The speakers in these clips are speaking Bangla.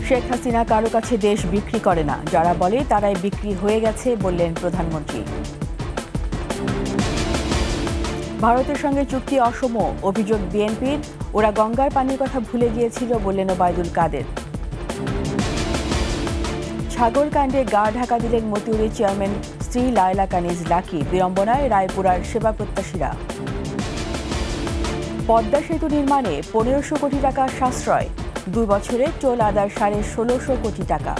শেখ হাসিনা কারো কাছে দেশ বিক্রি করে না, যারা বলে তারাই বিক্রি হয়ে গেছে বললেন প্রধানমন্ত্রী। ভারতের সঙ্গে চুক্তি অসম, অভিযোগ বিএনপির, ওরা গঙ্গার পানির কথা ভুলে গিয়েছিল বললেন ওবায়দুল কাদের। ছাগল কাণ্ডে গা ঢাকা দিলেন মতিউরের চেয়ারম্যান স্ত্রী লায়লা কানিজ লাকি, বিড়ম্বনায় রায়পুরার সেবা প্রত্যাশীরা। পদ্মা সেতু নির্মাণে ১৫০০ কোটি টাকা সাশ্রয়, ২ বছরে টোল আদার ১৬৫০ কোটি টাকা।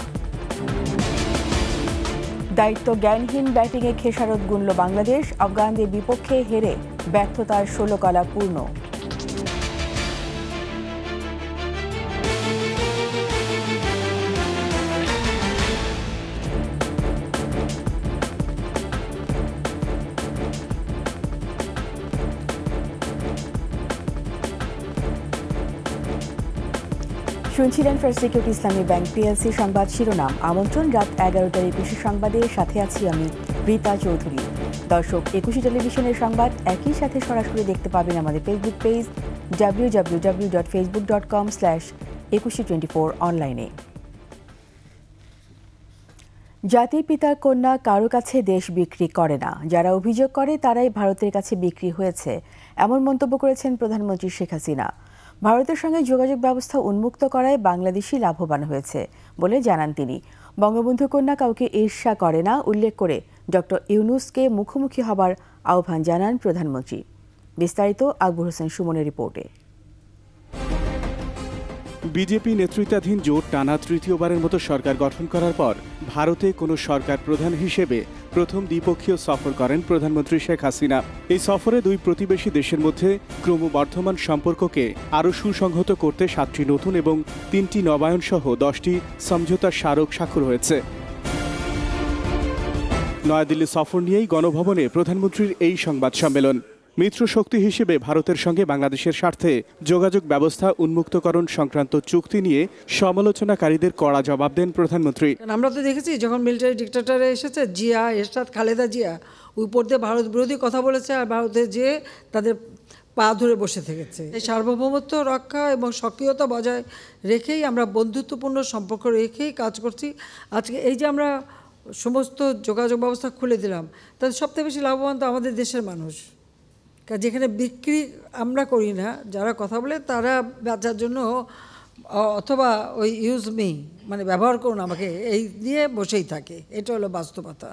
দায়িত্ব জ্ঞানহীন ব্যাটিংয়ে খেসারত গুনল বাংলাদেশ, আফগানদের বিপক্ষে হেরে ব্যর্থতার ১৬ কলা পূর্ণ। শুনছিলেন ফার্স্ট সিকিউরিটি ইসলামী ব্যাংক পিএলসি সংবাদ শিরোনাম। আমন্ত্রণ রাত ১১টার একুশে সংবাদে, সাথে আছি আমি রীতা চৌধুরী। দর্শক, একুশে টেলিভিশনের সংবাদ একই সাথে সরাসরি দেখতে পাবেন আমাদের ফেসবুক পেজ www.facebook.com/2124 অনলাইনে। জাতির পিতার কন্যা কারো কাছে দেশ বিক্রি করে না, যারা অভিযোগ করে তারাই ভারতের কাছে বিক্রি হয়েছে, এমন মন্তব্য করেছেন প্রধানমন্ত্রী শেখ হাসিনা। ভারতের সঙ্গে যোগাযোগ ব্যবস্থা উন্মুক্ত করায় বাংলাদেশই লাভবান হয়েছে বলে জানান তিনি। বঙ্গবন্ধু কন্যা কাউকে ঈর্ষা করে না উল্লেখ করে ডক্টর ইউনূসকে মুখোমুখি হবার আহ্বান জানান প্রধানমন্ত্রী। বিস্তারিত আকবর হোসেন সুমনের রিপোর্টে। বিজেপি নেতৃত্বাধীন জোট টানা তৃতীয়বারের মতো সরকার গঠন করার পর ভারতে কোনো সরকার প্রধান হিসেবে প্রথম দ্বিপক্ষীয় সফর করেন প্রধানমন্ত্রী শেখ হাসিনা। এই সফরে দুই প্রতিবেশী দেশের মধ্যে ক্রমবর্ধমান সম্পর্ককে আরও সুসংহত করতে 7টি নতুন এবং 3টি নবায়ন সহ 10টি সমঝোতার স্মারক স্বাক্ষর হয়েছে। নয়াদিল্লি সফর নিয়েই গণভবনে প্রধানমন্ত্রীর এই সংবাদ সম্মেলন। মিত্র শক্তি হিসেবে ভারতের সঙ্গে বাংলাদেশের স্বার্থে যোগাযোগ ব্যবস্থা উন্মুক্তকরণ সংক্রান্ত চুক্তি নিয়ে সমালোচনাকারীদের কড়া জবাব দেন প্রধানমন্ত্রী। আমরা তো দেখেছি যখন মিলিটারি ডিক্টেটরে এসেছে জিয়া, এরশাদ, খালেদা জিয়া উপর দিয়ে ভারত বিরোধী কথা বলেছে আর ভারতে যে তাদের পা ধরে বসে থেকেছে। এই সার্বভৌমত্ব রক্ষা এবং সক্রিয়তা বজায় রেখেই আমরা বন্ধুত্বপূর্ণ সম্পর্ক রেখেই কাজ করছি। আজকে এই যে আমরা সমস্ত যোগাযোগ ব্যবস্থা খুলে দিলাম, তাদের সবথেকে বেশি লাভবান তো আমাদের দেশের মানুষ। যেখানে বিক্রি আমরা করি না, যারা কথা বলে তারা বাঁচার জন্য অথবা ওই ইউজ মি মানে ব্যবহার করুন আমাকে, এই নিয়ে বসেই থাকে। এটা হলো বাস্তবতা।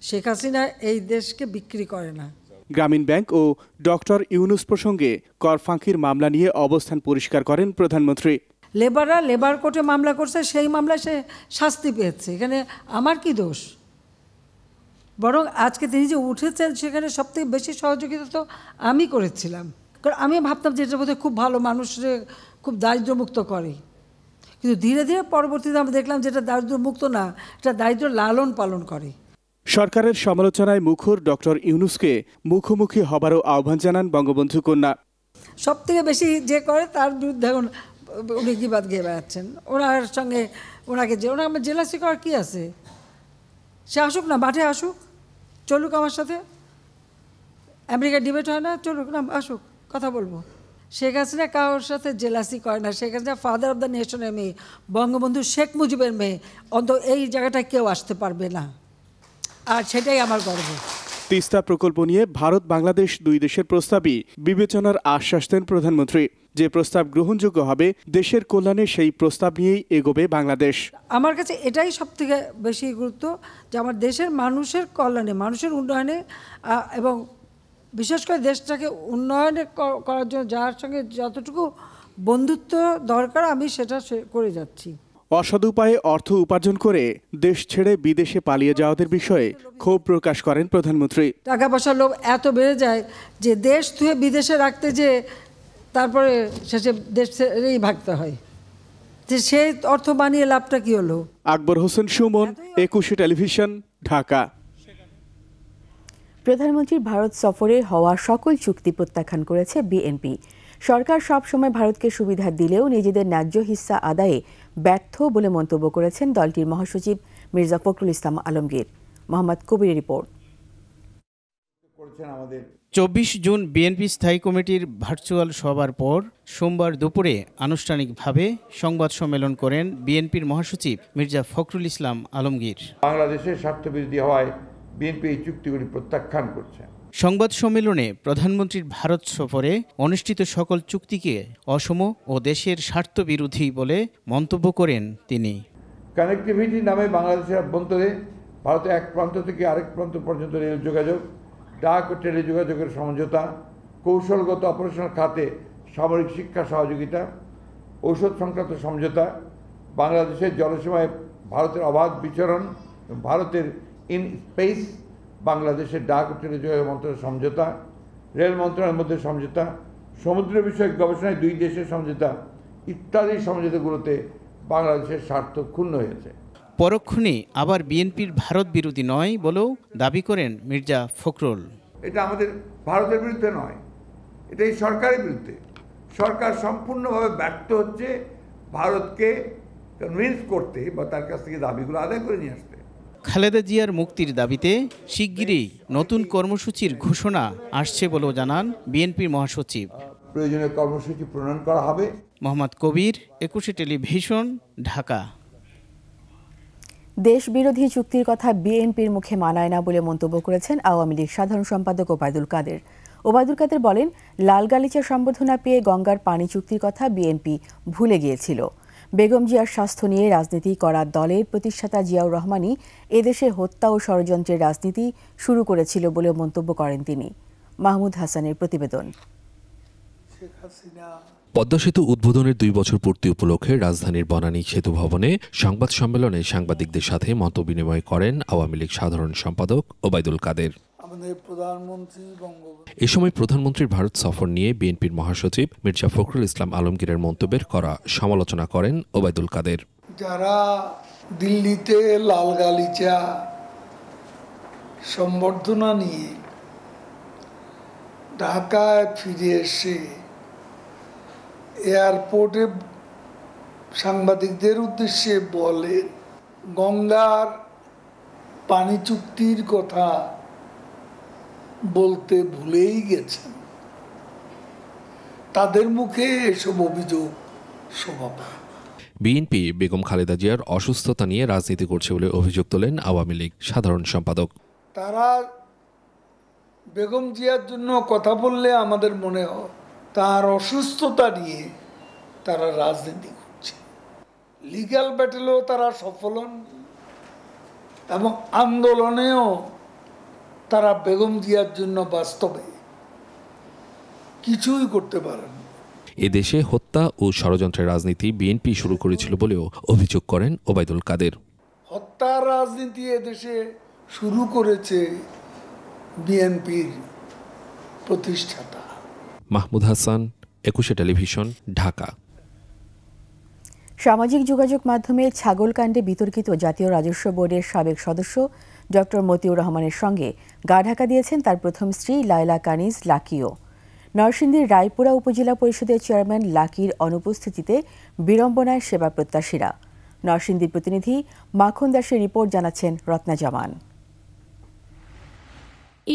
শেখ হাসিনা এই দেশকে বিক্রি করে না। গ্রামীণ ব্যাংক ও ডক্টর ইউনূস প্রসঙ্গে কর ফাঁকির মামলা নিয়ে অবস্থান পরিষ্কার করেন প্রধানমন্ত্রী। লেবাররা লেবার কোর্টে মামলা করছে, সেই মামলায় সে শাস্তি পেয়েছে, এখানে আমার কি দোষ? বরং আজকে তিনি যে উঠেছেন সেখানে সবথেকে বেশি সহযোগিতা তো আমি করেছিলাম, কারণ আমি ভাবতাম যে এটার মধ্যে খুব ভালো, মানুষের খুব দারিদ্র্যমুক্ত করে। কিন্তু ধীরে ধীরে পরবর্তীতে আমরা দেখলাম যেটা দারিদ্র্যমুক্ত না, এটা দারিদ্র্য লালন পালন করে। সরকারের সমালোচনায় মুখর ডক্টর ইউনূসকে মুখোমুখি হবারও আহ্বান জানান বঙ্গবন্ধু কন্যা। সবথেকে বেশি যে করে তার বিরুদ্ধে এখন উনি গিবাদ গিয়ে বেড়াচ্ছেন। ওনার সঙ্গে ওনাকে আমার জেলাসি করার কী আছে? সে আসুক না, মাঠে আসুক, চলুক আমার সাথে। আমেরিকার ডিবেট হয় না, চলুক না, আসুক, কথা বলবো। শেখ হাসিনা কারোর সাথে জেলাসি করে না। Sheikh Hasina father of the নেশনের মেয়ে, বঙ্গবন্ধু শেখ মুজিবের মেয়ে। অন্তত এই জায়গাটায় কেউ আসতে পারবে না, আর সেটাই আমার গর্ব। তিস্তা প্রকল্প নিয়ে ভারত বাংলাদেশ দুই দেশের প্রস্তাবই বিবেচনার আশ্বাস দেন প্রধানমন্ত্রী। যে প্রস্তাব গ্রহণযোগ্য হবে দেশের কল্যাণে সেই প্রস্তাব নিয়েই এগোবে বাংলাদেশ। আমার কাছে এটাই সবথেকে বেশি গুরুত্ব, যে আমার দেশের মানুষের কল্যাণে, মানুষের উন্নয়নে এবং বিশেষ করে দেশটাকে উন্নয়নে করার জন্য যার সঙ্গে যতটুকু বন্ধুত্ব দরকার আমি সেটা করে যাচ্ছি। অসৎ উপায়ে অর্থ উপার্জন করে দেশ ছেড়ে বিদেশে পালিয়ে যাওয়াদের বিষয়ে ক্ষোভ প্রকাশ করেন প্রধানমন্ত্রী। টাকা পয়সার লোভ এত বেড়ে যায় যে দেশ থুয়ে বিদেশে রাখতে যে তারপরে শেষে দেশ ছেড়েই ভাগতে হয়, যে সেই অর্থ বানিয়ে লাভটা কি হলো? আকবর হোসেন সুমন, একুশে টেলিভিশন, ঢাকা। প্রধানমন্ত্রীর ভারত সফরে হওয়া সকল চুক্তি প্রত্যাখ্যান করেছে বিএনপি। সরকার সবসময় ভারতকে সুবিধা দিলেও নিজেদের ন্যায্য হিস্সা আদায়ে ব্যর্থ বলে মন্তব্য করেছেন দলটির মহাসচিব মির্জা ফখরুল ইসলাম আলমগীর। মোহাম্মদ কবিরের রিপোর্ট। 24 জুন বিএনপি স্থায়ী কমিটির ভার্চুয়াল সভার পর সোমবার দুপুরে আনুষ্ঠানিকভাবে সংবাদ সম্মেলন করেন বিএনপির মহাসচিব মির্জা ফখরুল ইসলাম আলমগীর। বাংলাদেশের স্বার্থবিরোধী হওয়ায় বিএনপি এই চুক্তিগুলি প্রত্যাখ্যান করছে। সংবাদ সম্মেলনে প্রধানমন্ত্রীর ভারত সফরে অনুষ্ঠিত সকল চুক্তিকে অসম ও দেশের স্বার্থবিরোধী বলে মন্তব্য করেন তিনি। কানেক্টিভিটি নামে বাংলাদেশের অভ্যন্তরে ভারতের এক প্রান্ত থেকে আরেক প্রান্ত পর্যন্ত রেল যোগাযোগ, ডাক ও টেলিযোগাযোগের সমঝোতা, কৌশলগত অপারেশনাল খাতে সামরিক শিক্ষা সহযোগিতা, ঔষধ সংক্রান্ত সমঝোতা, বাংলাদেশের জলসীমায় ভারতের অবাধ বিচরণ, ভারতের ইন স্পেস, বাংলাদেশের ডাক ও টেলিযোগাযোগ মন্ত্রণালয়ের সমঝোতা, রেল মন্ত্রণালয়ের মধ্যে সমঝোতা, সমুদ্র বিষয়ক গবেষণায় দুই দেশের সমঝোতা ইত্যাদি সমঝোতাগুলোতে বাংলাদেশের স্বার্থ ক্ষুণ্ণ হয়েছে। পরক্ষণে আবার বিএনপির ভারত বিরোধী নয় বলেও দাবি করেন মির্জা ফখরুল। এটা আমাদের ভারতের বিরুদ্ধে নয়, এটা এই সরকারের বিরুদ্ধে। সরকার সম্পূর্ণভাবে ব্যর্থ হচ্ছে ভারতকে কনভিন্স করতে বা তার কাছ থেকে দাবিগুলো আদায় করে নিয়ে আসতে। খালেদা জিয়ার মুক্তির দাবিতে শিগগিরই নতুন কর্মসূচির ঘোষণা আসছে বলেও জানান বিএনপির মহাসচিব। প্রয়োজনীয় কর্মসূচি প্রণয়ন করা হবে। মোহাম্মদ কবির, 21 টেলিভিশন, ঢাকা। দেশ বিরোধী চুক্তির কথা বিএনপির মুখে মানায় না বলে মন্তব্য করেছেন আওয়ামী লীগ সাধারণ সম্পাদক ওবায়দুল কাদের। ওবায়দুল কাদের বলেন, লাল গালিচা সম্বর্ধনা পেয়ে গঙ্গার পানি চুক্তির কথা বিএনপি ভুলে গিয়েছিল। বেগম জিয়ার স্বাস্থ্য নিয়ে রাজনীতি করা দলের প্রতিষ্ঠাতা জিয়াউর রহমানই এদেশে হত্যা ও ষড়যন্ত্রের রাজনীতি শুরু করেছিল বলেও মন্তব্য করেন তিনি। মাহমুদ হাসানের প্রতিবেদন। পদ্মা সেতু উদ্বোধনের 2 বছর পূর্তি উপলক্ষে রাজধানীর বনানী সেতু ভবনে সংবাদ সম্মেলনে সাংবাদিকদের সাথে মতবিনিময় করেন আওয়ামী লীগ সাধারণ সম্পাদক ওবায়দুল কাদের। এ সময় প্রধানমন্ত্রীর ভারত সফর নিয়ে বিএনপির মহাসচিব মির্জা ফখরুল ইসলাম আলমগীরের মন্তব্যের করা সমালোচনা করেন ওবায়দুল কাদের। যারা দিল্লিতে লাল গালিচা সম্বর্ধনা নিয়ে ঢাকায় ফিরে এসে এয়ারপোর্টে সাংবাদিকদের উদ্দেশ্যে বলেন গঙ্গার পানি চুক্তির কথা বলতে ভুলেই গেছেন, তাদের মুখে এসব অভিযোগ শোভা পায়। বিএনপি বেগম খালেদা জিয়ার অসুস্থতা নিয়ে রাজনীতি করছে বলে অভিযোগ তোলেন আওয়ামী লীগ সাধারণ সম্পাদক। তারা বেগম জিয়ার জন্য কথা বললে আমাদের মনে হয় তার অসুস্থতা নিয়ে তারা রাজনীতি করছে। লিগ্যাল ব্যাটেলেও তারা সফল হন এবং আন্দোলনেও তারা বেগম জিয়ার জন্য বাস্তবে কিছুই করতে পারেন। এদেশে হত্যা ও ষড়যন্ত্রের রাজনীতি বিএনপি শুরু করেছিল বলেও অভিযোগ করেন ওবায়দুল কাদের। হত্যার রাজনীতি এদেশে শুরু করেছে বিএনপির প্রতিষ্ঠাতা। মাহমুদ হাসান, 21 টেলিভিশন, ঢাকা। সামাজিক যোগাযোগ মাধ্যমে ছাগলকাণ্ডে বিতর্কিত জাতীয় রাজস্ব বোর্ডের সাবেক সদস্য ডক্টর মতিউর রহমানের সঙ্গে গা ঢাকা দিয়েছেন তার প্রথম স্ত্রী লায়লা কানিজ লাকিও। নরসিংদীর রায়পুরা উপজেলা পরিষদের চেয়ারম্যান লাকির অনুপস্থিতিতে বিড়ম্বনায় সেবা প্রত্যাশীরা। নরসিংদীর প্রতিনিধি মাখন দাসের রিপোর্ট জানাচ্ছেন রত্না জামান।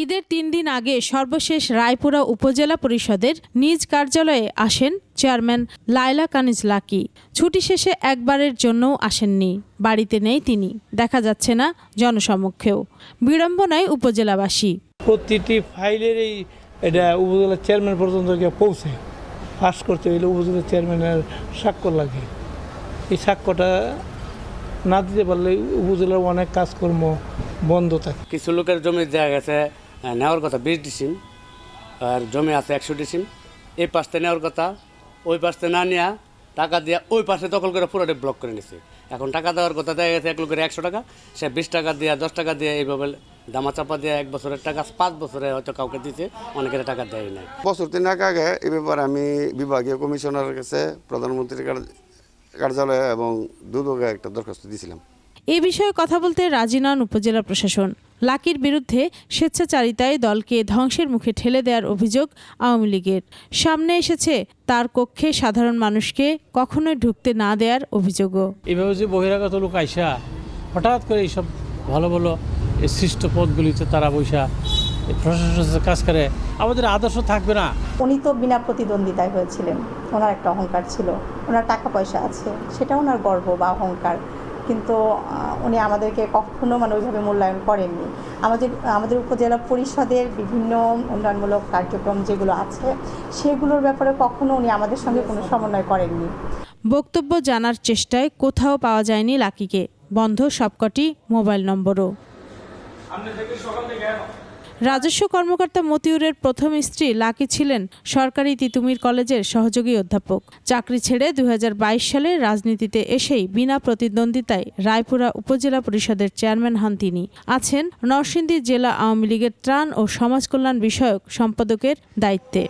ঈদের 3 দিন আগে সর্বশেষ রায়পুরা উপজেলা পরিষদের নিজ কার্যালয়ে আসেন চেয়ারম্যান লায়লা কানিজ লাকি। ছুটি শেষে একবারের জন্যও আসেননি, বাড়িতে নেই তিনি, দেখা যাচ্ছে না জনসমক্ষেও। বিড়ম্বনায় উপজেলাবাসী। প্রতিটি ফাইলের এটা উপজেলা চেয়ারম্যান পর্যন্ত পৌঁছে পাস করতে হইলে উপজেলা চেয়ারম্যানের স্বাক্ষর লাগে। এই স্বাক্ষরটা না দিতে পারলে উপজেলার অনেক কাজকর্ম বন্ধ থাকে। কিছু লোকের জমি দেওয়া গেছে নেওয়ার কথা 20 ডিসিম, আর জমি আছে 100 ডিসিম। এই পাশে নেওয়ার কথা, ওই পাশে না নেওয়া, টাকা দিয়ে ওই পাশে দখল করে পুরোটা ব্লক করে নিছে। এখন টাকা দেওয়ার কথা দেখা গেছে 1 লোকের 100 টাকা, সে 20 টাকা দিয়ে 10 টাকা দিয়ে এইভাবে দামাচাপা দিয়ে 1 বছরের টাকা 5 বছরে হয়তো কাউকে দিতে, অনেকের টাকা দেয় নাই। বছর 3 আগে এই ব্যাপারে আমি বিভাগীয় কমিশনারের কাছে, প্রধানমন্ত্রীর কার্যালয়ে এবং দুদকে একটা দরখাস্ত দিয়েছিলাম। এ বিষয়ে কথা বলতে রাজি নন উপজেলা প্রশাসন। লাকির বিরুদ্ধে স্বেচ্ছাচারিতায় দলকে ধ্বংসের মুখে ঠেলে দেওয়ার অভিযোগ আওয়ামী লীগের। সামনে এসেছে তার কক্ষে সাধারণ মানুষকে কখনোই ঢুকতে না দেওয়ার অভিযোগও। এভাবে যে বহিরাগত লোক আইসা হঠাৎ করে এইসব ভালো ভালো সৃষ্ট পদগুলিতে তারা বৈশা প্রশাসনের কাজ করে আমাদের আদর্শ থাকবে না। উনি তো বিনা প্রতিদ্বন্দ্বিতায় হয়েছিলেন, ওনার একটা অহংকার ছিল, ওনার টাকা পয়সা আছে, সেটা ওনার গর্ব বা অহংকার, কিন্তু উনি আমাদেরকে কখনো ওইভাবে মূল্যায়ন করেননি। আমাদের উপজেলা পরিষদের বিভিন্ন উন্নয়নমূলক কার্যক্রম যেগুলো আছে সেগুলোর ব্যাপারে কখনো উনি আমাদের সঙ্গে কোনো সমন্বয় করেননি। বক্তব্য জানার চেষ্টায় কোথাও পাওয়া যায়নি লাকিকে, বন্ধ সবকটি মোবাইল নম্বরও। রাজস্ব কর্মকর্তা মতিউরের প্রথম স্ত্রী লাকি ছিলেন সরকারি তিতুমির কলেজের সহযোগী অধ্যাপক। চাকরি ছেড়ে 2022 সালে রাজনীতিতে এসেই বিনা প্রতিদ্বন্দ্বিতায় রায়পুরা উপজেলা পরিষদের চেয়ারম্যান হন তিনি। আছেন নরসিংদী জেলা আওয়ামী লীগের ত্রাণ ও সমাজ কল্যাণ বিষয়ক সম্পাদকের দায়িত্বে।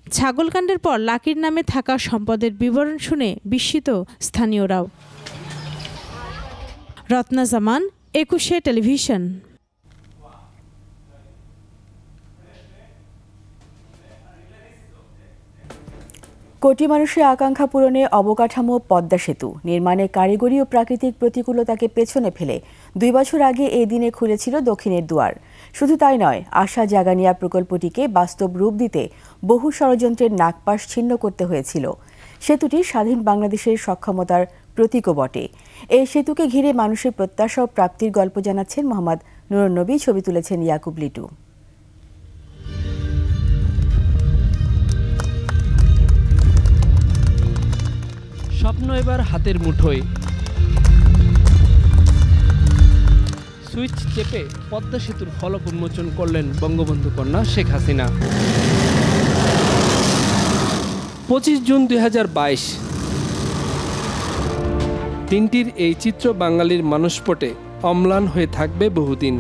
ছাগলকাণ্ডের পর লাকির নামে থাকা সম্পদের বিবরণ শুনে বিস্মিত স্থানীয়রাও। রত্না জামান, 21 টেলিভিশন। কোটি মানুষের আকাঙ্ক্ষা পূরণে অবকাঠামো পদ্মা সেতু নির্মাণে কারিগরি ও প্রাকৃতিক প্রতিকূলতাকে পেছনে ফেলে 2 বছর আগে এই দিনে খুলেছিল দক্ষিণের দুয়ার। শুধু তাই নয়, আশা জাগানিয়া প্রকল্পটিকে বাস্তব রূপ দিতে বহু ষড়যন্ত্রের নাগপাশ ছিন্ন করতে হয়েছিল। সেতুটি স্বাধীন বাংলাদেশের সক্ষমতার প্রতীকও বটে। এই সেতুকে ঘিরে মানুষের প্রত্যাশা ও প্রাপ্তির গল্প জানাচ্ছেন মোহাম্মদ নুরুন নবী, ছবি তুলেছেন ইয়াকুব লিটু। স্বপ্ন এবার হাতের মুঠোয়। সুইচ চেপে পদ্মা সেতুর ফলক উন্মোচন করলেন বঙ্গবন্ধু কন্যা শেখ হাসিনা। 25 জুন 2022। দিনটির এই চিত্র বাঙালির মানসপটে অম্লান হয়ে থাকবে বহুদিন।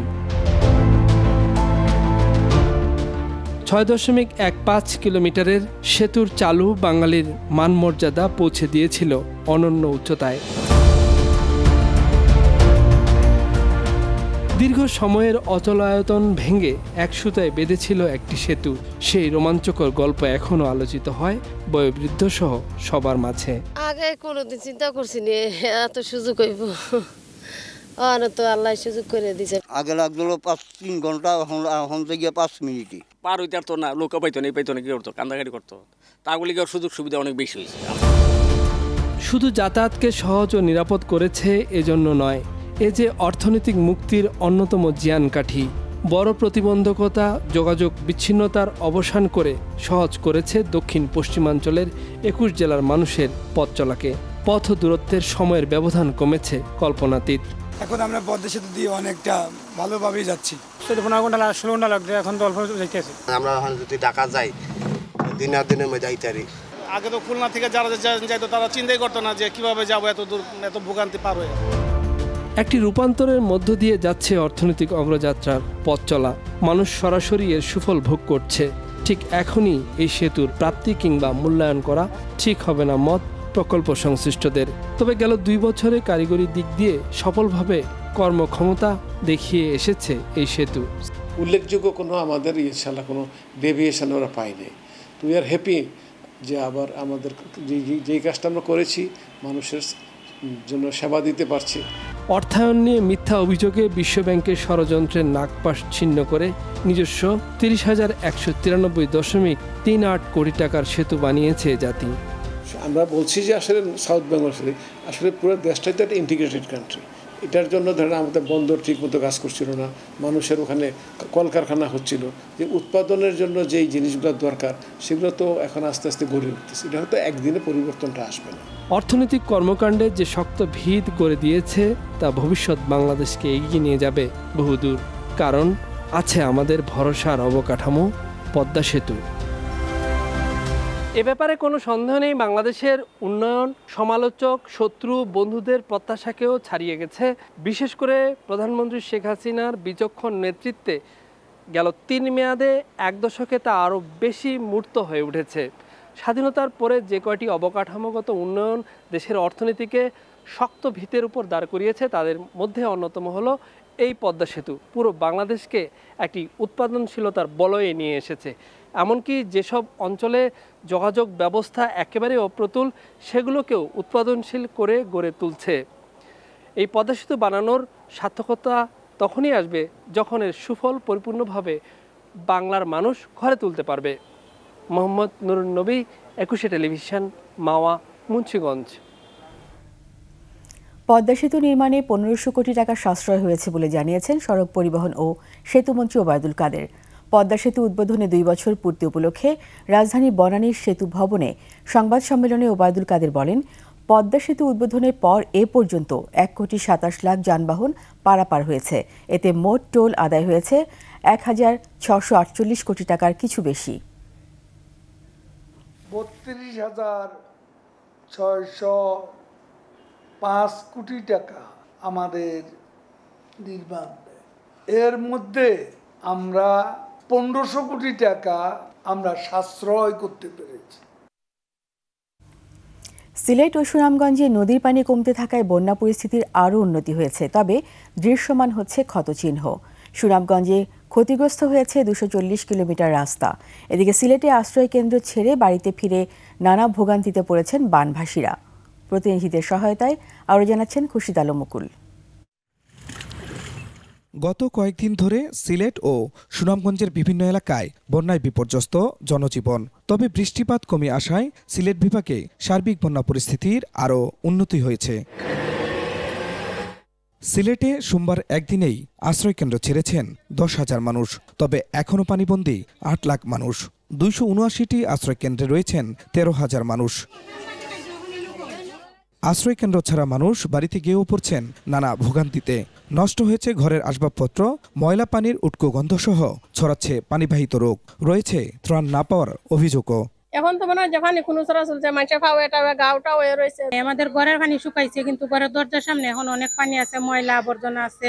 6.15 কিলোমিটারের সেতুর চালু বাঙালির মানমর্যাদা পৌঁছে দিয়েছিল অনন্য উচ্চতায়। দীর্ঘ সময়ের অচলায়তন ভেঙে এক সুতায় বেঁধেছিল একটি সেতু। সেই রোমাঞ্চকর গল্প এখনো আলোচিত হয় বয়োবৃদ্ধ সহ সবার মাঝে। আগে কোনোদিন চিন্তা করছি না এত সুযোগ হইব, তো আল্লাহ সুযোগ করে দিছে। আগে লাগলো 3 ঘন্টা, এখন থেকে 5 মিনিট পার হইতে আর তো না, লোক পাইতো না, কি করতো, কান্দাকাটি করতো। তাগুলি সুযোগ সুবিধা অনেক বেশি হয়েছে। শুধু যাতায়াতকে সহজ ও নিরাপদ করেছে এজন্য নয়, এ যে অর্থনৈতিক মুক্তির অন্যতম জিয়ানকাঠি। বড় প্রতিবন্ধকতা, যোগাযোগ বিচ্ছিন্নতার অবসান করে সহজ করেছে দক্ষিণ পশ্চিমাঞ্চলের 21 জেলার মানুষের পথ চলাকে। পথ দূরত্বের সময়ের ব্যবধান কমেছে কল্পনাতীত। এখন আমরা পদ্মা সেতু দিয়ে অনেকটা ভালোভাবেই যাচ্ছি। 15 ঘন্টা 16 ঘন্টা লাগবে, এখন তো অল্প যাইতেছে। আমরা এখন যদি ঢাকা যাই দিনের মধ্যে যাইতে পারি। আগে তো খুলনা থেকে যারা যাইতো তারা চিন্তাই করতো না যে কিভাবে যাবো এত দূর, এত ভোগান্তি পার হয়ে। একটি রূপান্তরের মধ্য দিয়ে যাচ্ছে অর্থনৈতিক অগ্রযাত্রার পথ চলা। মানুষ সরাসরি এর সুফল ভোগ করছে। ঠিক এখনই এই সেতুর প্রাপ্তি কিংবা মূল্যায়ন করা ঠিক হবে না মত প্রকল্প সংশ্লিষ্টদের। তবে গেল 2 বছরে কারিগরি দিক দিয়ে সফলভাবে কর্মক্ষমতা দেখিয়ে এসেছে এই সেতু। উল্লেখযোগ্য কোনো আমাদের কোনো ডেভিয়েশন ওরা পায়নি। উই আর হ্যাপি যে আবার আমাদের যেই কাজটা আমরা করেছি মানুষের জন্য সেবা দিতে পারছি। অর্থায়ন নিয়ে মিথ্যা অভিযোগে বিশ্বব্যাংকের ষড়যন্ত্রের নাগপাশ ছিন্ন করে নিজস্ব 30,193.38 কোটি টাকার সেতু বানিয়েছে জাতি। আমরা বলছি যে আসলে সাউথ বেঙ্গল আসলে পুরো দেশটাই তো একটা ইন্টিগ্রেটেড কান্ট্রি। এটার জন্য ধরেন আমাদের বন্দর ঠিকমতো কাজ করছিল না, মানুষের ওখানে কলকারখানা হচ্ছিল, যে উৎপাদনের জন্য যেই জিনিসগুলো দরকার সেগুলো তো এখন আস্তে আস্তে গড়ে উঠতেছে। এটা হয়তো একদিনে পরিবর্তনটা আসবে না। অর্থনৈতিক কর্মকাণ্ডে যে শক্ত ভিত গড়ে দিয়েছে তা ভবিষ্যৎ বাংলাদেশকে এগিয়ে নিয়ে যাবে বহুদূর। কারণ আছে আমাদের ভরসার অবকাঠামো পদ্মা সেতু। এ ব্যাপারে কোনো সন্দেহ নেই, বাংলাদেশের উন্নয়ন সমালোচক, শত্রু, বন্ধুদের প্রত্যাশাকেও ছাড়িয়ে গেছে। বিশেষ করে প্রধানমন্ত্রী শেখ হাসিনার বিচক্ষণ নেতৃত্বে গেল 3 মেয়াদে 1 দশকে তা আরও বেশি মূর্ত হয়ে উঠেছে। স্বাধীনতার পরে যে কয়টি অবকাঠামোগত উন্নয়ন দেশের অর্থনীতিকে শক্ত ভিতের উপর দাঁড় করিয়েছে তাদের মধ্যে অন্যতম হলো এই পদ্মা সেতু। পুরো বাংলাদেশকে একটি উৎপাদনশীলতার বলয়ে নিয়ে এসেছে। এমনকি যেসব অঞ্চলে যোগাযোগ ব্যবস্থা একেবারে অপ্রতুল সেগুলোকেও উৎপাদনশীল করে গড়ে তুলছে। এই পদ্মা সেতু বানানোর সার্থকতা তখনই আসবে যখন এর সুফল পরিপূর্ণভাবে বাংলার মানুষ ঘরে তুলতে পারবে। মোহাম্মদ নুরুন নবী, ২১ টেলিভিশন, মাওয়া, মুন্সিগঞ্জ। পদ্মা সেতু নির্মাণে ১৫০০ কোটি টাকা সাশ্রয় হয়েছে বলে জানিয়েছেন সড়ক পরিবহন ও সেতুমন্ত্রী ওবায়দুল কাদের। পদ্মা সেতু উদ্বোধনে ২ বছর পূর্তি উপলক্ষে রাজধানীর বনানীর সেতু ভবনে সংবাদ সম্মেলনে ওবায়দুল কাদের বলেন, পদ্মা সেতু উদ্বোধনের পর এ পর্যন্ত ১,২৭,০০,০০০ যানবাহন পারাপার হয়েছে। এতে মোট টোল আদায় হয়েছে ১,৬৪৮ কোটি টাকার কিছু বেশি। ৩২,৬০৫ কোটি টাকা আমাদের নির্মাণ। এর মধ্যে আমরা ১৫০০ কোটি টাকা আমরা সাশ্রয় করতে পেরেছি। সিলেট ও সুনামগঞ্জে নদীর পানি কমতে থাকায় বন্যা পরিস্থিতির আরও উন্নতি হয়েছে, তবে দৃশ্যমান হচ্ছে ক্ষতচিহ্ন। সুনামগঞ্জে ক্ষতিগ্রস্ত হয়েছে ২৪০ কিলোমিটার রাস্তা। এদিকে সিলেটে আশ্রয় কেন্দ্র ছেড়ে বাড়িতে ফিরে নানা ভোগান্তিতে পড়েছেন বানভাসীরা। প্রতিনিধিদের সহায়তায় আরও জানাচ্ছেন খুরশিদ আলম মুকুল। গত কয়েকদিন ধরে সিলেট ও সুনামগঞ্জের বিভিন্ন এলাকায় বন্যায় বিপর্যস্ত জনজীবন। তবে বৃষ্টিপাত কমে আসায় সিলেট বিভাগে সার্বিক বন্যা পরিস্থিতির আরও উন্নতি হয়েছে। সিলেটে সোমবার একদিনেই আশ্রয়কেন্দ্র ছেড়েছেন ১০,০০০ মানুষ, তবে এখনও পানিবন্দী ৮ লাখ মানুষ। ২৭৯টি আশ্রয়কেন্দ্রে রয়েছেন ১৩,০০০ মানুষ। আশ্রয়কেন্দ্র ছাড়া মানুষ বাড়িতে গিয়েও পড়ছেন নানা ভোগান্তিতে। নষ্ট হয়েছে ঘরের আসবাবপত্র, ময়লা পানির উটকো গন্ধসহ ছড়াচ্ছে পানিবাহিত রোগ। রয়েছে ত্রাণ না পাওয়ার অভিযোগও। এখন তো মনে হয় যে পানি কোনো চলাচল যে মানুষের পাওয়া গাওটা হয়ে রয়েছে। আমাদের ঘরের পানি শুকাইছে, কিন্তু ঘরের দরজার সামনে এখন অনেক পানি আছে, ময়লা আবর্জনা আছে।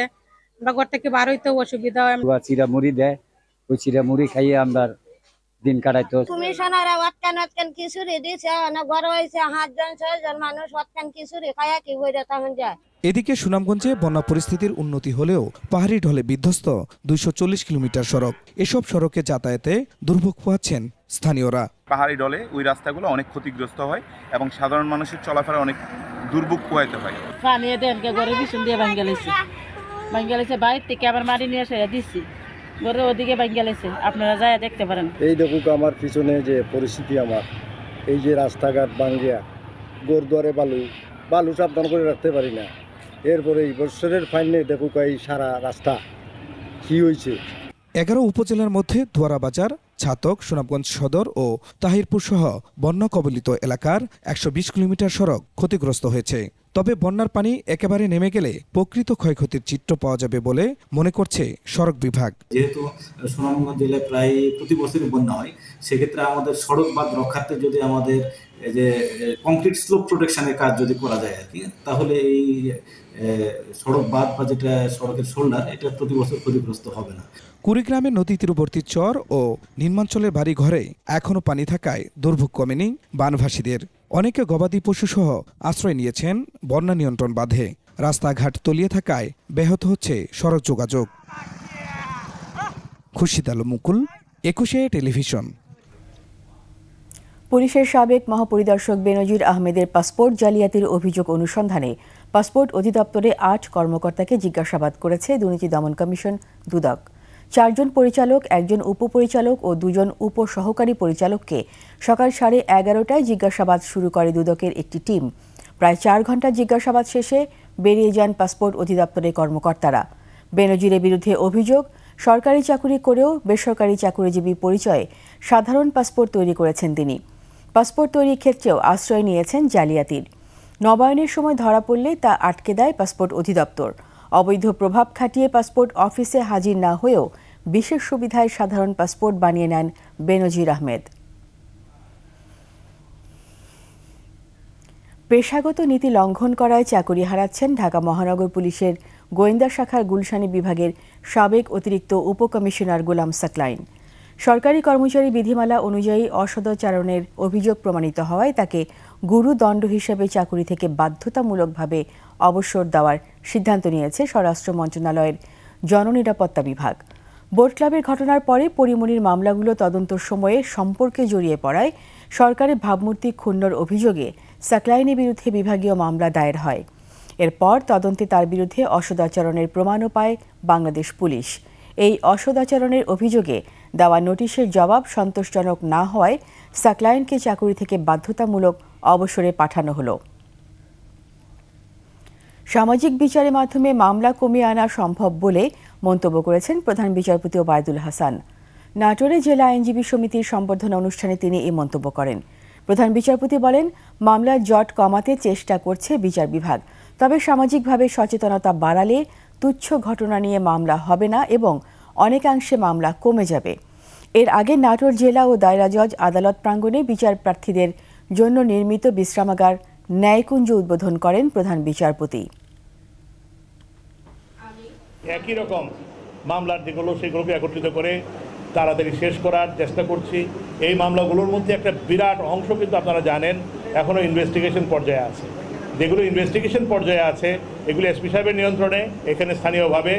আমরা ঘর থেকে বার হইতেও অসুবিধা হয়। চিরা মুড়ি দেয়, ওই চিরা মুড়ি খাইয়ে আমরা দিন কাটাইতো। তুমি সোনারা ওয়াটকান খিচুড়ি দিছে, না ঘর হইছে 5-6জন মানুষ ওয়াটকান খিচুড়ি খায়া কি বইরা তেমন যায়। এদিকে সুনামগঞ্জে বন্যা পরিস্থিতির উন্নতি হলেও পাহাড়ি ঢলে বিধ্বস্ত ২৪০ কিলোমিটার সড়ক। এসব সড়কে যাতায়াতে দুর্ভোগ পোহাচ্ছেন স্থানীয়রা। পাহাড়ি ঢলে ওই রাস্তাগুলো অনেক ক্ষতিগ্রস্ত হয় এবং সাধারণ মানুষের চলাফেরা অনেক দুর্ভোগ পোহাইতে হয়। পানি দেনকে ঘরে বিছুন দিয়ে ভাঙ্গালেছে বাইরে থেকে আবার মাটি নিয়ে এসে দিচ্ছি, ঘরে ওদিকে ভাঙ্গালেছে। আপনারা যায় দেখতে পারেন। এই দেখুক আমার পিছনে যে পরিস্থিতি, আমার এই যে রাস্তাঘাট ভাঙ্গিয়া গোরদুয়ারে বালু সাবধান করে রাখতে পারি না। এরপরে এই বছরের ফাইনে দেখুক এই সারা রাস্তা কি হয়েছে। ১১ উপজেলার মধ্যে ধোয়ারা বাজার, ছাতক, সুনামগঞ্জ সদর ও তাহিরপুর সহ বন্যা কবলিত এলাকার ১২০ কিলোমিটার সড়ক ক্ষতিগ্রস্ত হয়েছে। তবে বন্যার পানি একেবারে নেমে গেলে প্রকৃত ক্ষয়ক্ষতির চিত্র পাওয়া যাবে বলে মনে করছে সড়ক বিভাগ। যেহেতু সুনামগঞ্জ জেলায় প্রায় প্রতি বছরই বন্যা হয়, সেক্ষেত্রে আমাদের সড়ক বাঁধ রক্ষার্থে যদি আমাদের যে কংক্রিট স্লোপ প্রোটেকশনের কাজ যদি করা যায় আর কি, তাহলে এই সড়ক বাঁধ বা যেটা সড়কের শোল্ডার, এটা প্রতি বছর ক্ষতিগ্রস্ত হবে না। কুড়িগ্রামে নদী তীরবর্তী চর ও নিম্নাঞ্চলের বাড়ি ঘরে এখনও পানি থাকায় দুর্ভোগ কমেনি বানভাসীদের। অনেকে গবাদি পশু সহ আশ্রয় নিয়েছেন বন্যা নিয়ন্ত্রণ বাঁধে। রাস্তাঘাট তলিয়ে থাকায় ব্যাহত হচ্ছে সড়ক যোগাযোগ। খুরশিদ আলম মুকুল, ২১ টেলিভিশন। পুলিশের সাবেক মহাপরিদর্শক বেনজির আহমেদের পাসপোর্ট জালিয়াতির অভিযোগ অনুসন্ধানে পাসপোর্ট অধিদপ্তরে ৮ কর্মকর্তাকে জিজ্ঞাসাবাদ করেছে দুর্নীতি দমন কমিশন দুদক। ৪ জন পরিচালক, ১ জন উপপরিচালক ও ২ জন উপসহকারী পরিচালককে সকাল 11:30টায় জিজ্ঞাসাবাদ শুরু করে দুদকের একটি টিম। প্রায় ৪ ঘণ্টা জিজ্ঞাসাবাদ শেষে বেরিয়ে যান পাসপোর্ট অধিদপ্তরের কর্মকর্তারা। বেনজিরের বিরুদ্ধে অভিযোগ, সরকারি চাকুরি করেও বেসরকারি চাকুরিজীবী পরিচয়ে সাধারণ পাসপোর্ট তৈরি করেছেন তিনি। পাসপোর্ট তৈরির ক্ষেত্রেও আশ্রয় নিয়েছেন জালিয়াতির। নবায়নের সময় ধরা পড়লে তা আটকে দেয় পাসপোর্ট অধিদপ্তর। অবৈধ প্রভাব খাটিয়ে পাসপোর্ট অফিসে হাজির না হয়েও বিশেষ সুবিধায় সাধারণ পাসপোর্ট বানিয়ে নেন বেনজির আহমেদ। পেশাগত নীতি লঙ্ঘন করায় চাকুরি হারাচ্ছেন ঢাকা মহানগর পুলিশের গোয়েন্দা শাখার গুলশানী বিভাগের সাবেক অতিরিক্ত উপকমিশনার গোলাম সাকলাইন। সরকারি কর্মচারী বিধিমালা অনুযায়ী অসদাচরণের অভিযোগ প্রমাণিত হওয়ায় তাকে গুরুদণ্ড হিসেবে চাকুরি থেকে বাধ্যতামূলকভাবে অবসর দেওয়ার সিদ্ধান্ত নিয়েছে স্বরাষ্ট্র মন্ত্রণালয়ের জননিরাপত্তা বিভাগ। বোট ক্লাবের ঘটনার পরে পরিমণির মামলাগুলো তদন্ত সময়ে সম্পর্কে জড়িয়ে পড়ায় সরকারের ভাবমূর্তি ক্ষুণ্ণর অভিযোগে সাকলাইনের বিরুদ্ধে বিভাগীয় মামলা দায়ের হয়। এরপর তদন্তে তার বিরুদ্ধে অসদাচরণের প্রমাণও পায় বাংলাদেশ পুলিশ। এই অসদাচরণের অভিযোগে দেওয়া নোটিশের জবাব সন্তোষজনক না হওয়ায় সাকলায়েনকে চাকুরি থেকে বাধ্যতামূলক অবসরে পাঠানো হলো। সামাজিক বিচারের মাধ্যমে মামলা কমিয়ে আনা সম্ভব বলে মন্তব্য করেছেন প্রধান বিচারপতি ওবায়দুল হাসান। নাটোরে জেলা আইনজীবী সমিতির সম্বর্ধনা অনুষ্ঠানে তিনি এই মন্তব্য করেন। প্রধান বিচারপতি বলেন, মামলার জট কমাতে চেষ্টা করছে বিচার বিভাগ, তবে সামাজিকভাবে সচেতনতা বাড়ালে তুচ্ছ ঘটনা নিয়ে মামলা হবে না এবং অনেকাংশে মামলা কমে যাবে। এর আগে নাটোর জেলা ও দায়রা জজ আদালত প্রাঙ্গণে বিচার প্রার্থীদের জন্য নির্মিত বিশ্রামাগার ন্যায়কুঞ্জ উদ্বোধন করেন প্রধান বিচারপতি। একই রকম মামলার যেগুলো সেগুলোকে একত্রিত করে তাড়াতাড়ি শেষ করার চেষ্টা করছি। এই মামলাগুলোর মধ্যে একটা বিরাট অংশ কিন্তু আপনারা জানেন এখনও ইনভেস্টিগেশন পর্যায়ে আছে। যেগুলো ইনভেস্টিগেশন পর্যায়ে আছে এগুলি এসপি সাহেবের নিয়ন্ত্রণে এখানে স্থানীয়ভাবে,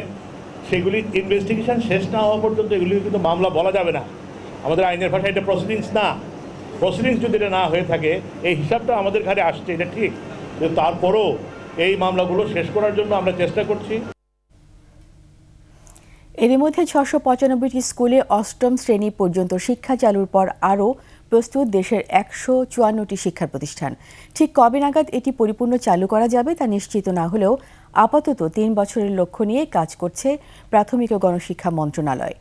সেগুলি ইনভেস্টিগেশন শেষ না হওয়া পর্যন্ত এগুলি কিন্তু মামলা বলা যাবে না। আমাদের আইনের ভাষায় এটা প্রসিডিংস না। প্রসিডিংস যদি এটা না হয়ে থাকে, এই হিসাবটা আমাদের ঘাড়ে আসছে, এটা ঠিক, কিন্তু তারপরও এই মামলাগুলো শেষ করার জন্য আমরা চেষ্টা করছি। এরই মধ্যে 695টি স্কুলে অষ্টম শ্রেণী পর্যন্ত শিক্ষা চালুর পর আরও প্রস্তুত দেশের 154টি শিক্ষা প্রতিষ্ঠান। ঠিক কবে নাগাদ এটি পরিপূর্ণ চালু করা যাবে তা নিশ্চিত না হলেও আপাতত 3 বছরের লক্ষ্য নিয়ে কাজ করছে প্রাথমিক ও গণশিক্ষা মন্ত্রণালয়।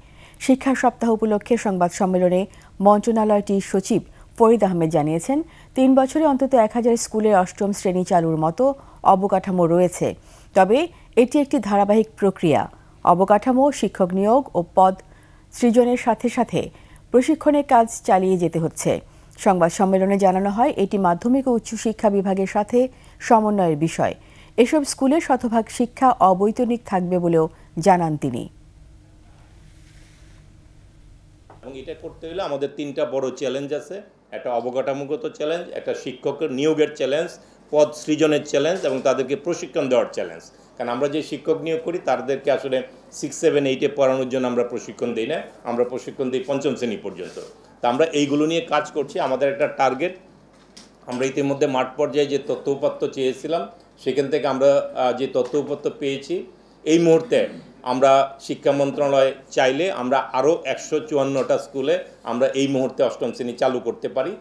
শিক্ষা সপ্তাহ উপলক্ষে সংবাদ সম্মেলনে মন্ত্রণালয়টির সচিব ফরিদ আহমেদ জানিয়েছেন, 3 বছরে অন্তত 1000 স্কুলে অষ্টম শ্রেণী চালুর মতো অবকাঠামো রয়েছে, তবে এটি একটি ধারাবাহিক প্রক্রিয়া। অবকাঠামো, শিক্ষক নিয়োগ ও পদ সৃজনের সাথে সাথে প্রশিক্ষণের কাজ চালিয়ে যেতে হচ্ছে। সংবাদ সম্মেলনে জানানো হয়, এটি মাধ্যমিক ও উচ্চশিক্ষা বিভাগের সাথে সমন্বয়ের বিষয়। এসব স্কুলে শতভাগ শিক্ষা অবৈতনিক থাকবে বলেও জানান তিনি। এবং এটা করতে হলে আমাদের 3টা বড় চ্যালেঞ্জ আছে। একটা অবকাঠামোগত চ্যালেঞ্জ, একটা শিক্ষকের নিয়োগের চ্যালেঞ্জ, পদ সৃজনের চ্যালেঞ্জ এবং তাদেরকে প্রশিক্ষণ দেওয়ার চ্যালেঞ্জ। কারণ আমরা যে শিক্ষক নিয়োগ করি তাদেরকে আসলে 6, 7, 8-এ পড়ানোর জন্য আমরা প্রশিক্ষণ দিই না, আমরা প্রশিক্ষণ দিই 5ম শ্রেণী পর্যন্ত। তা আমরা এইগুলো নিয়ে কাজ করছি। আমাদের একটা টার্গেট, আমরা ইতিমধ্যে মাঠ পর্যায়ে যে তথ্য উপাত্ত চেয়েছিলাম সেখান থেকে আমরা যে তথ্য উপাত্ত পেয়েছি, এই মুহূর্তে আমরা শিক্ষা মন্ত্রণালয় চাইলে আমরা আরও 154টা স্কুলে আমরা এই মুহূর্তে অষ্টম শ্রেণী চালু করতে পারি।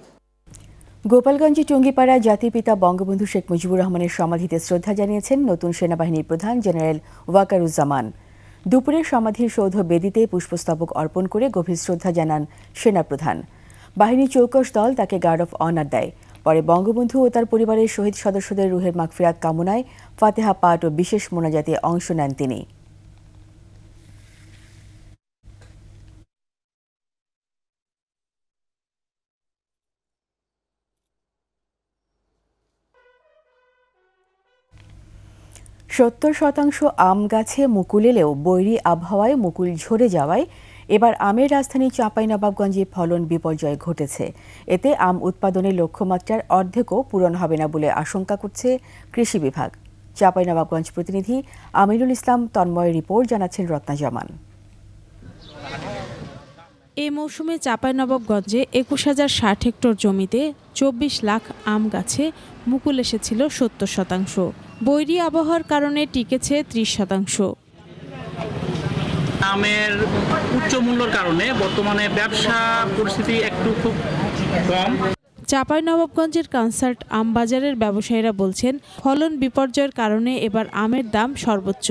গোপালগঞ্জে টুঙ্গিপাড়ায় জাতির পিতা বঙ্গবন্ধু শেখ মুজিবুর রহমানের সমাধিতে শ্রদ্ধা জানিয়েছেন নতুন সেনাবাহিনীর প্রধান জেনারেল ওয়াকারুজ্জামান। দুপুরে সমাধির সৌধ বেদিতে পুষ্পস্তবক অর্পণ করে গভীর শ্রদ্ধা জানান সেনাপ্রধান। বাহিনীর চৌকস দল তাকে গার্ড অফ অনার দেয়। পরে বঙ্গবন্ধু ও তার পরিবারের শহীদ সদস্যদের রুহের মাগফিরাত কামনায় ফাতেহা পাঠ ও বিশেষ মোনাজাতে অংশ নেন তিনি। সত্তর শতাংশ আম গাছে মুকুল এলেও বৈরী আবহাওয়ায় মুকুল ঝরে যাওয়ায় এবার আমের রাজধানী চাঁপাইনবাবগঞ্জে ফলন বিপর্যয় ঘটেছে। এতে আম উৎপাদনের লক্ষ্যমাত্রার অর্ধেকও পূরণ হবে না বলে আশঙ্কা করছে কৃষি বিভাগ। চাঁপাইনবাবগঞ্জ প্রতিনিধি আমিনুল ইসলাম তন্ময়ের রিপোর্ট, জানাচ্ছেন রত্না জামান। এই মৌসুমে চাঁপাইনবাবগঞ্জে 21,060 হেক্টর জমিতে 24 লাখ আম গাছে মুকুল এসেছিল 70%। বৈরী আবহাওয়ার কারণে টিকেছে 30%। আমের উচ্চ মূল্যের কারণে বর্তমানে ব্যবসা পরিস্থিতি একটু খুব কম। চাঁপাইনবাবগঞ্জের কনসার্ট আম বাজারের ব্যবসায়ীরা বলছেন, ফলন বিপর্যয়ের কারণে এবার আমের দাম সর্বোচ্চ।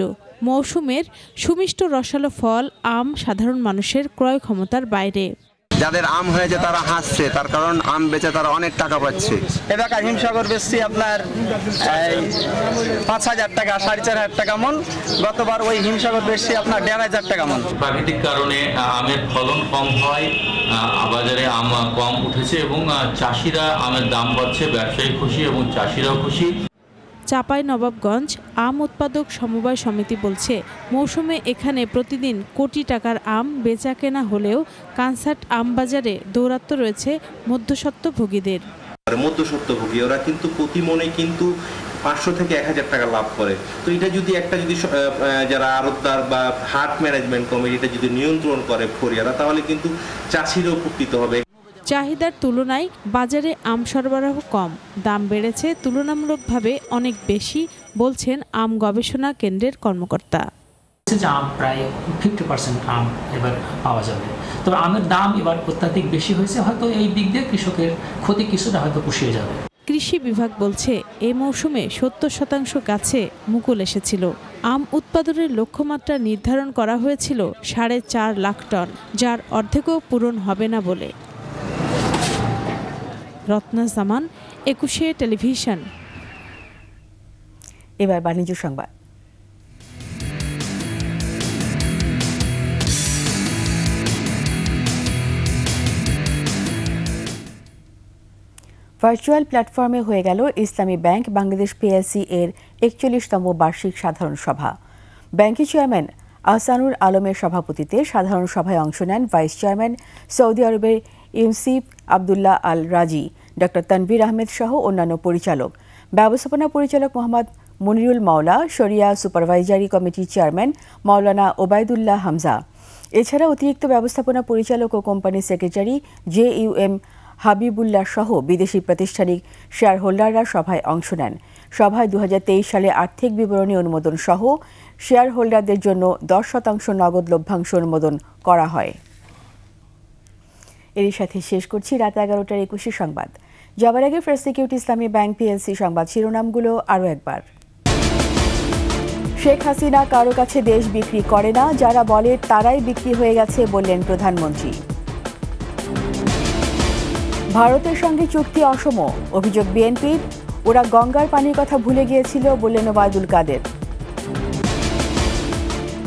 মৌসুমের সুমিষ্ট রসালো ফল আম সাধারণ মানুষের ক্রয় ক্ষমতার বাইরে। যাদের আম হয়েছে তারা হাসছে, তার কারণ আম বেচে তারা অনেক টাকা পাচ্ছে। এবার হিমসাগর বেচছি আপনার 5,000 টাকা, 4,500 টাকা মন। গতবার ওই হিমসাগর বেচছি আপনার 1,500 টাকা মন। প্রাকৃতিক কারণে আমের ফলন কম হয়, বাজারে আম কম উঠেছে এবং চাষিরা আমের দাম পাচ্ছে, ব্যবসায়ী খুশি এবং চাষিরাও খুশি। চাঁপাইনবাবগঞ্জ আম উৎপাদক সমবায় সমিতি বলছে, মৌসুমে এখানে প্রতিদিন কোটি টাকার আম বেচা কেনা হলেও কনসার্ট আম বাজারে দৌরাত্ম্য রয়েছে মধ্যস্বত্বভোগীদের। মধ্যস্বত্বভোগী ওরা কিন্তু প্রতি মনে কিন্তু 500 থেকে 1,000 টাকা লাভ করে। তো এটা যদি যারা আড়তদার বা হাট ম্যানেজমেন্ট কমিটি এটা যদি নিয়ন্ত্রণ করে ফরিয়ারা, তাহলে কিন্তু চাষিরা উপকৃত হবে। চাহিদার তুলনায় বাজারে আম সরবরাহ কম, দাম বেড়েছে তুলনামূলকভাবে অনেক বেশি বলছেন আম গবেষণা কেন্দ্রের কর্মকর্তা। আম প্রায় 50% আম এবার পাওয়া যাবে, তবে আমের দাম এবার অত্যাধিক বেশি হয়েছে, হয়তো এই দিক দিয়ে কৃষকের ক্ষতি কিছুটা হয়তো পুষিয়ে যাবে। কৃষি বিভাগ বলছে এই মৌসুমে 70% গাছে মুকুল এসেছিল। আম উৎপাদনের লক্ষ্যমাত্রা নির্ধারণ করা হয়েছিল 4.5 লাখ টন, যার অর্ধেকও পূরণ হবে না বলে। রত্না জামান, 21 টেলিভিশন। এবার বাণিজ্য সংবাদ। ভার্চুয়াল প্ল্যাটফর্মে হয়ে গেল ইসলামী ব্যাংক বাংলাদেশ পিএলসি এর 41তম বার্ষিক সাধারণ সভা। ব্যাংকের চেয়ারম্যান আহসানুর আলমের সভাপতিত্বে সাধারণ সভায় অংশ নেন ভাইস চেয়ারম্যান সৌদি আরবের ইউসিফ আবদুল্লাহ আল রাজি, ডক্টর তানভীর আহমেদ সহ অন্যান্য পরিচালক। ব্যবস্থাপনা পরিচালক মোহাম্মদ মনিরুল মাওলা, শরিয়া সুপারভাইজারি কমিটির চেয়ারম্যান মাওলানা ওবায়দুল্লাহ হামজা। এছাড়া অতিরিক্ত ব্যবস্থাপনা পরিচালক ও কোম্পানি সেক্রেটারি JUM হাবিবুল্লাহ সহ বিদেশি প্রাতিষ্ঠানিক শেয়ার হোল্ডাররা সভায় অংশ নেন। সভায় 2023 সালে আর্থিক বিবরণী অনুমোদন সহ শেয়ার হোল্ডারদের জন্য 10% নগদ লভ্যাংশ অনুমোদন করা হয়। এরই সাথে শেষ করছি রাত 11টার 21 সংবাদ। যাবার আগে ফার্স্ট সিকিউরিটি ইসলামী ব্যাংক পিএলসি সংবাদ শিরোনামগুলো আরও একবার। শেখ হাসিনা কারো কাছে দেশ বিক্রি করে না, যারা বলে তারাই বিক্রি হয়ে গেছে বললেন প্রধানমন্ত্রী। ভারতের সঙ্গে চুক্তি অসম, অভিযোগ বিএনপির, ওরা গঙ্গার পানির কথা ভুলে গিয়েছিল বললেন ওবায়দুল কাদের।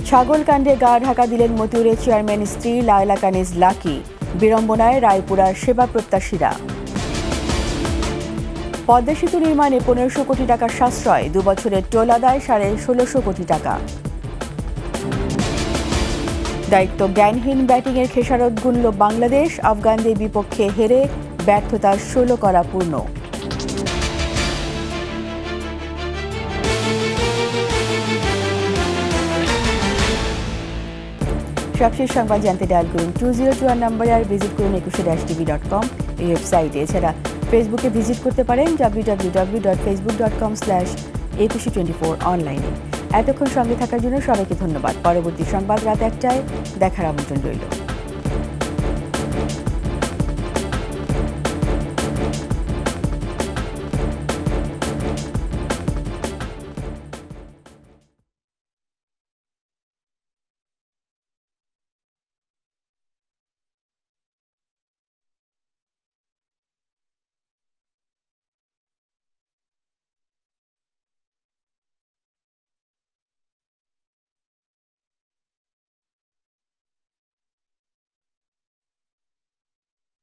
ছাগল কাণ্ডে গা ঢাকা দিলেন মতিউরের চেয়ারম্যান স্ত্রী লায়লা কানিজ লাকি, বিড়ম্বনায় রায়পুরার সেবা প্রত্যাশীরা। পদ্মা সেতু নির্মাণে 1500 কোটি টাকা সাশ্রয়, 2 বছরের টোল আদায় 16.5 কোটি টাকা। দায়িত্ব জ্ঞানহীন ব্যাটিংয়ের খেসারত গুনল বাংলাদেশ, আফগানদের বিপক্ষে হেরে ব্যর্থতার 16 করা পূর্ণ। সবশেষ সংবাদ জানতে ডায়াল করুন 2021 নম্বরে, আর ভিজিট করুন 21-tv.com এই ওয়েবসাইটে। এছাড়া ফেসবুকে ভিজিট করতে পারেন www.facebook.com/2124 অনলাইনে। এতক্ষণ সঙ্গে থাকার জন্য সবাইকে ধন্যবাদ। পরবর্তী সংবাদ রাত 1টায় দেখার আমন্ত্রণ রইল।